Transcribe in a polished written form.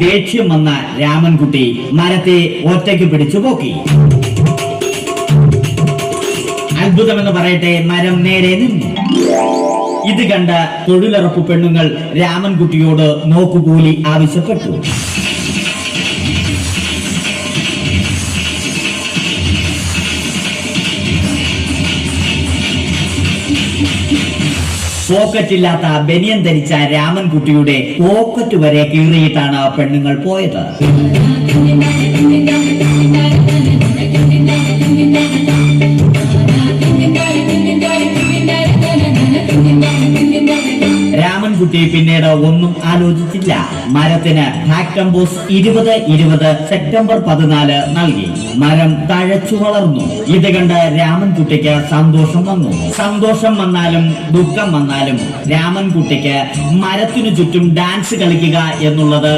ദേഷ്യം വന്ന രാമൻകുട്ടി മരത്തെ ഒറ്റയ്ക്ക് പിടിച്ചു പോക്കി. അത്ഭുതമെന്ന് പറയട്ടെ, മരം നേരെ നിന്നു. ഇത് കണ്ട തൊഴിലുറപ്പ് പെണ്ണുങ്ങൾ രാമൻകുട്ടിയോട് നോക്കുകൂലി ആവശ്യപ്പെട്ടു. പോക്കറ്റില്ലാത്ത ബനിയൻ ധരിച്ച രാമൻകുട്ടിയുടെ പോക്കറ്റ് വരെ കീറിയിട്ടാണ് പെണ്ണുങ്ങൾ പോയത്. രാമൻകുട്ടി പിന്നീട് ഒന്നും ആലോചിച്ചില്ല. മരത്തിന് ഹാക്ടംബോസ് 2020 സെപ്റ്റംബർ 14 നൽകി. മരം തഴച്ചു വളർന്നു. ഇത് കണ്ട് രാമൻകുട്ടിക്ക് സന്തോഷം വന്നു. സന്തോഷം വന്നാലും ദുഃഖം വന്നാലും രാമൻകുട്ടിക്ക് മരത്തിനു ചുറ്റും ഡാൻസ് കളിക്കുക എന്നുള്ളത്